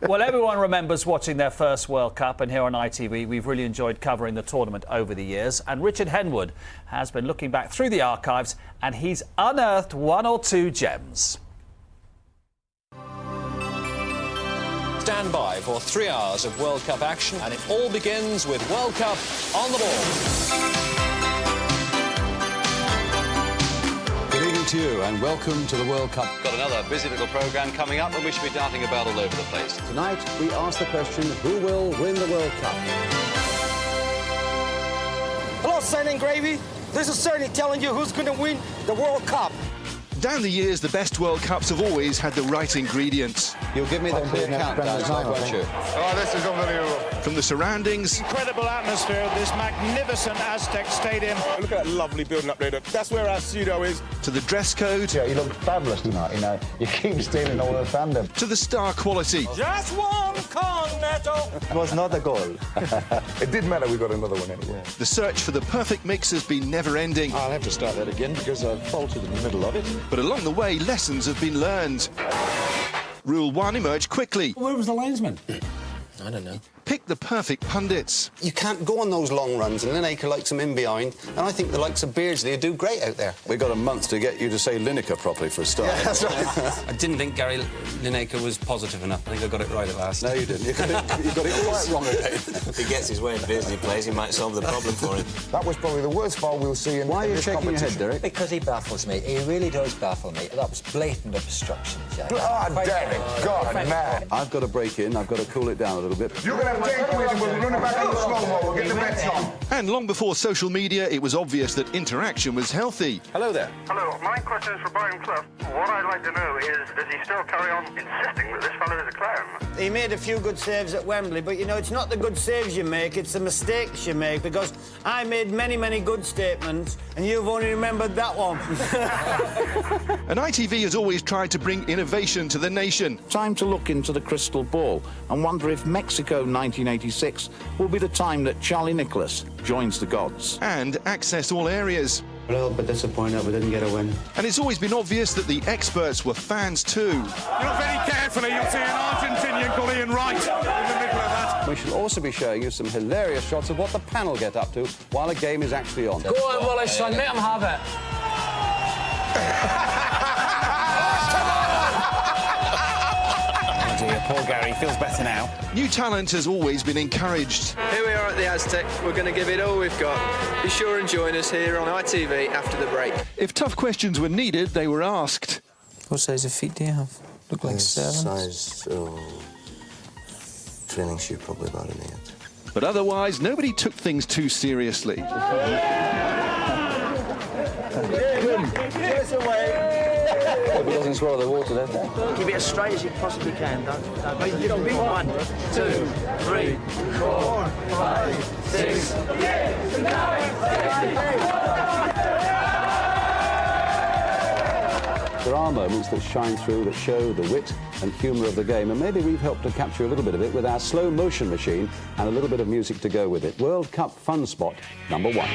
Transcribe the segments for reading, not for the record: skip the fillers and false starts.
Well, everyone remembers watching their first World Cup, and here on ITV we've really enjoyed covering the tournament over the years. And Richard Henwood has been looking back through the archives and he's unearthed one or two gems. Stand by for 3 hours of World Cup action, and it all begins with World Cup on the ball. Good evening to you and welcome to the World Cup. Got another busy little programme coming up and we should be darting about all over the place. Tonight we ask the question, who will win the World Cup? Hello, Sun and Gravy. This is Cerny telling you who's going to win the World Cup. Down the years, the best World Cups have always had the right ingredients. You'll give me the clear countdown, won't you? Oh, this is unbelievable. From the surroundings... Incredible atmosphere of this magnificent Aztec stadium. Look at that lovely building up there. That's where our pseudo is. To the dress code... Yeah, you look fabulous tonight, you know. You keep stealing all the thunder. To the star quality. Just one cornetto. It was not a goal. It didn't matter, we got another one anyway. The search for the perfect mix has been never-ending. I'll have to start that again because I faltered in the middle of it. But along the way, lessons have been learned. Rule 1 emerged quickly. Where was the linesman? I don't know. Pick the perfect pundits. You can't go on those long runs, and Lineker likes them in behind, and I think the likes of Beardsley do great out there. We've got a month to get you to say Lineker properly for a start. Yeah, that's right. I didn't think Gary Lineker was positive enough. I think I got it right at last. No, you didn't. You got it quite wrong again. If he gets his way and Beardsley plays, he might solve the problem for him. That was probably the worst foul we'll see in Why are you this shaking your head, Derek? Because he baffles me. He really does baffle me. That was blatant obstruction, Jack. Ah, damn it. God, man. I've got to break in. I've got to cool it down a little bit. You're going to have 10 quid and we'll run it back in slow-mo. We'll get the bets on. And long before social media, it was obvious that interaction was healthy. Hello there. Hello, my question is for Brian Clough. What I'd like to know is, does he still carry on insisting that this fellow is a clown? He made a few good saves at Wembley, but, you know, it's not the good saves you make, it's the mistakes you make, because I made many, many good statements, and you've only remembered that one. And ITV has always tried to bring innovation to the nation. Time to look into the crystal ball and wonder if Mexico 1986 will be the time that Charlie Nicholas joins the gods. And access all areas. A little bit disappointed we didn't get a win. And it's always been obvious that the experts were fans too. You look very carefully, you'll see an Argentinian called Ian Wright in the middle of that. We shall also be showing you some hilarious shots of what the panel get up to while a game is actually on. Go on, Wallace, son. Let him have it. Oh dear, poor Gary. Feels better now. New talent has always been encouraged. Here we are at the Aztec. We're going to give it all we've got. Be sure and join us here on ITV after the break. If tough questions were needed, they were asked. What size of feet do you have? Look like 7. Size, training shoe, probably about an 8. But otherwise, nobody took things too seriously. Hope he doesn't swallow the water there. Keep it as straight as you possibly can, don't. 1, 2, 3, 4, 5, 6. There are moments that shine through, that show the wit and humour of the game, and maybe we've helped to capture a little bit of it with our slow motion machine and a little bit of music to go with it. World Cup Fun Spot number 1.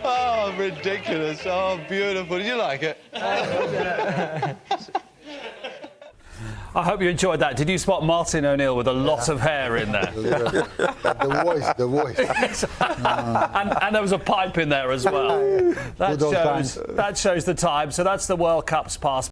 Oh, ridiculous. Oh, beautiful. Did you like it? I hope you enjoyed that. Did you spot Martin O'Neill with a lot of hair in there? The voice. and there was a pipe in there as well. That shows the time. So that's the World Cup's past.